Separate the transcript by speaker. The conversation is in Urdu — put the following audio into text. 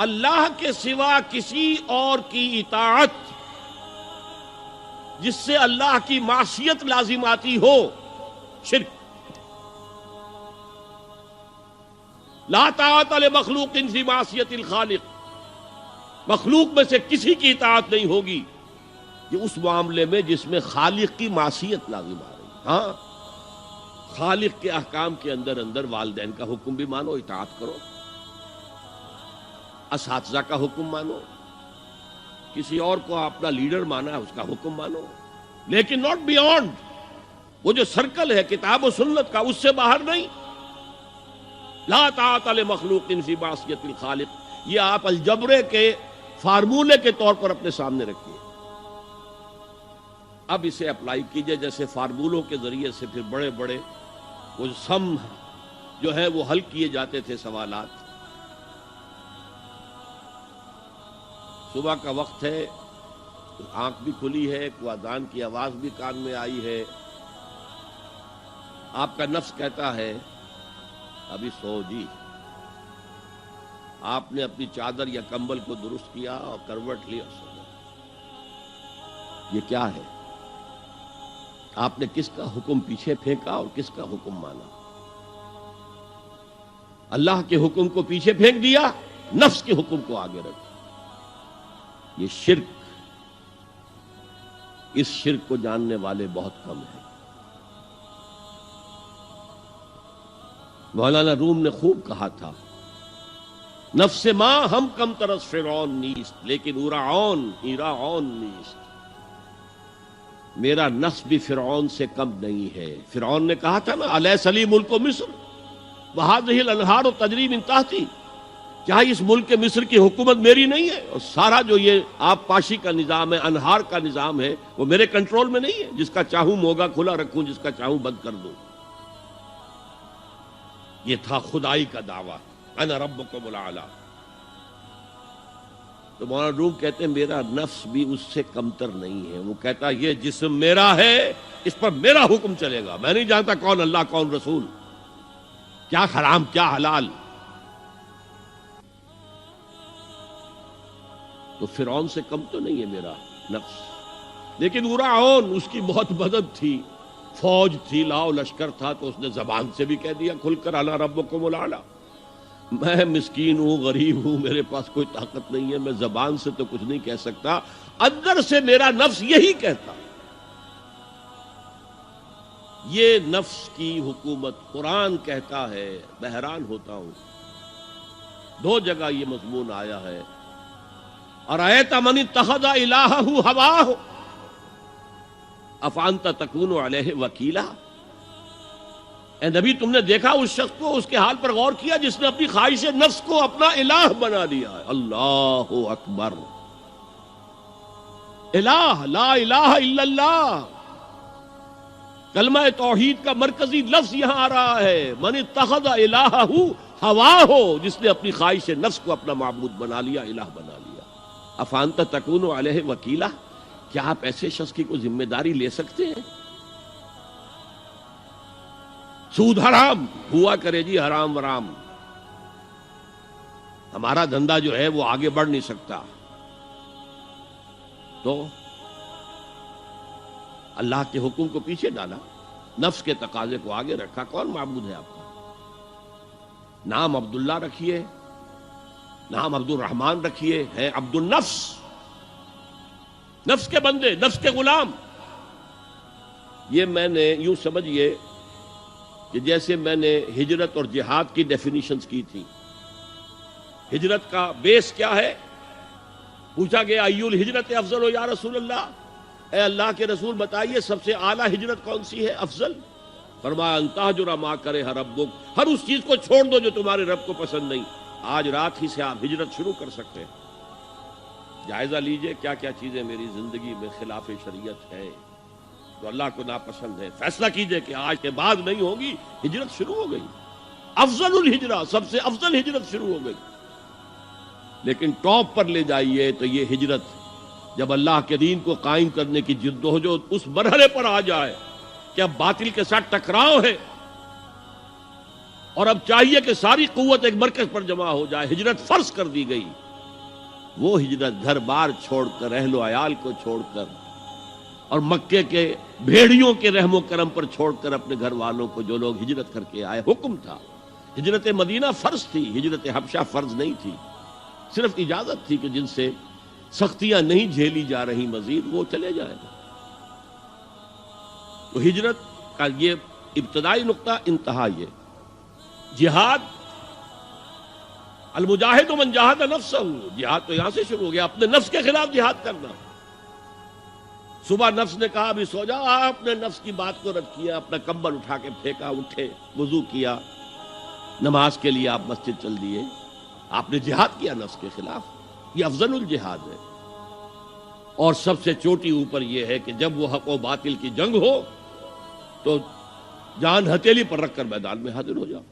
Speaker 1: اللہ کے سوا کسی اور کی اطاعت جس سے اللہ کی معصیت لازم آتی ہو، شرک۔ لا طاعت لمخلوق فی معصیت الخالق، مخلوق میں سے کسی کی اطاعت نہیں ہوگی یہ اس معاملے میں جس میں خالق کی معصیت لازم آ رہی۔ ہاں، خالق کے احکام کے اندر والدین کا حکم بھی مانو، اطاعت کرو، اساتذہ کا حکم مانو، کسی اور کو اپنا لیڈر مانا ہے اس کا حکم مانو، لیکن ناٹ بیونڈ۔ وہ جو سرکل ہے کتاب و سنت کا، اس سے باہر نہیں۔ لا طاعت لمخلوق فی معصیت الخالق، یہ آپ الجبرے کے فارمولے کے طور پر اپنے سامنے رکھیے۔ اب اسے اپلائی کیجئے، جیسے فارمولوں کے ذریعے سے پھر بڑے بڑے وہ سم جو ہے وہ حل کیے جاتے تھے سوالات۔ صبح کا وقت ہے، آنکھ بھی کھلی ہے، کوئی اذان کی آواز بھی کان میں آئی ہے، آپ کا نفس کہتا ہے ابھی سو جی۔ آپ نے اپنی چادر یا کمبل کو درست کیا اور کروٹ لی اور سو گئے۔ یہ کیا ہے؟ آپ نے کس کا حکم پیچھے پھینکا اور کس کا حکم مانا؟ اللہ کے حکم کو پیچھے پھینک دیا، نفس کے حکم کو آگے رکھا۔ یہ شرک، اس شرک کو جاننے والے بہت کم ہیں۔ مولانا روم نے خوب کہا تھا، نفس ما ہم کم ترس فرعون نیست لیکن اورعون ایراعون نیست۔ میرا نفس بھی فرعون سے کم نہیں ہے۔ فرعون نے کہا تھا نا، الیس لی ملک مصر وہذہ الانہار تجری من تحتی، کیا اس ملک مصر کی حکومت میری نہیں ہے؟ اور سارا جو یہ آب پاشی کا نظام ہے، انہار کا نظام ہے، وہ میرے کنٹرول میں نہیں ہے؟ جس کا چاہوں موگا کھلا رکھوں، جس کا چاہوں بند کر دوں۔ یہ تھا خدائی کا دعویٰ، انا ربکم الاعلی۔ تو مولانا روم کہتے ہیں میرا نفس بھی اس سے کمتر نہیں ہے۔ وہ کہتا یہ جسم میرا ہے، اس پر میرا حکم چلے گا، میں نہیں جانتا کون اللہ کون رسول، کیا حرام کیا حلال۔ تو فرعون سے کم تو نہیں ہے میرا نفس، لیکن اورعون اس کی بہت مدد تھی، فوج تھی، لاؤ لشکر تھا، تو اس نے زبان سے بھی کہہ دیا کھل کر انا ربکم الاعلی۔ میں مسکین ہوں، غریب ہوں، میرے پاس کوئی طاقت نہیں ہے، میں زبان سے تو کچھ نہیں کہہ سکتا، اندر سے میرا نفس یہی کہتا۔ یہ نفس کی حکومت قرآن کہتا ہے، میں حیران ہوتا ہوں، دو جگہ یہ مضمون آیا ہے، ارأیت من اتخذ الہہ ہواہ افانت تکون علیہ وکیلا۔ اے نبی تم نے دیکھا اس شخص کو، اس کے حال پر غور کیا جس نے اپنی خواہش نفس کو اپنا الہ بنا لیا ہے۔ اللہ اکبر، الہ، لا الہ الا اللہ، کلمہ توحید کا مرکزی لفظ یہاں آ رہا ہے، من اتخذ الہہ ہواہ، جس نے اپنی خواہش نفس کو اپنا معبود بنا لیا، الہ بنا لیا۔ افانت تکون علیہ وکیلا، کیا آپ ایسے شخص کی کوئی ذمہ داری لے سکتے ہیں؟ سود حرام ہوا کرے جی، حرام ورام، ہمارا دھندا جو ہے وہ آگے بڑھ نہیں سکتا۔ تو اللہ کے حکم کو پیچھے ڈالا، نفس کے تقاضے کو آگے رکھا۔ کون معبود ہے آپ کا؟ نام عبداللہ رکھیے، نام عبد الرحمن رکھیے، ہے عبد النفس، نفس کے بندے، نفس کے غلام۔ یہ میں نے یوں سمجھئے کہ جیسے میں نے ہجرت اور جہاد کی ڈیفینیشنز کی تھی۔ ہجرت کا بیس کیا ہے؟ پوچھا گیا ایو الہجرت افضل ہو یا رسول اللہ، اے اللہ کے رسول بتائیے سب سے اعلیٰ ہجرت کون سی ہے، افضل؟ فرمایا ان تہجر ما کرہ ربک، ہر اس چیز کو چھوڑ دو جو تمہارے رب کو پسند نہیں۔ آج رات ہی سے آپ ہجرت شروع کر سکتے ہیں۔ جائزہ لیجئے کیا کیا چیزیں میری زندگی میں خلاف شریعت ہے، تو اللہ کو ناپسند ہے، فیصلہ کیجئے کہ آج کے بعد نہیں ہوگی۔ ہجرت شروع ہو گئی، افضل الہجرہ، سب سے افضل ہجرت شروع ہو گئی۔ لیکن ٹاپ پر لے جائیے تو یہ ہجرت جب اللہ کے دین کو قائم کرنے کی جدوجہد اس مرحلے پر آ جائے کہ اب باطل کے ساتھ ٹکراؤ ہے اور اب چاہیے کہ ساری قوت ایک مرکز پر جمع ہو جائے، ہجرت فرض کر دی گئی، وہ ہجرت گھر بار چھوڑ کر، اہل و عیال کو چھوڑ کر، اور مکے کے بھیڑیوں کے رحم و کرم پر چھوڑ کر اپنے گھر والوں کو جو لوگ ہجرت کر کے آئے، حکم تھا۔ ہجرت مدینہ فرض تھی، ہجرت حبشہ فرض نہیں تھی، صرف اجازت تھی کہ جن سے سختیاں نہیں جھیلی جا رہی مزید وہ چلے جائیں۔ تو ہجرت کا یہ ابتدائی نقطہ، انتہا یہ جہاد، المجاہد من جاہد نفسہ، جہاد تو یہاں سے شروع ہو گیا، اپنے نفس کے خلاف جہاد کرنا۔ صبح نفس نے کہا ابھی سو جا، آپ نے نفس کی بات کو رد کیا، اپنا کمبل اٹھا کے پھینکا، اٹھے، وضو کیا، نماز کے لیے آپ مسجد چل دیے، آپ نے جہاد کیا نفس کے خلاف۔ یہ افضل الجہاد ہے، اور سب سے چوٹی اوپر یہ ہے کہ جب وہ حق و باطل کی جنگ ہو تو جان ہتھیلی پر رکھ کر میدان میں حاضر ہو جاؤ۔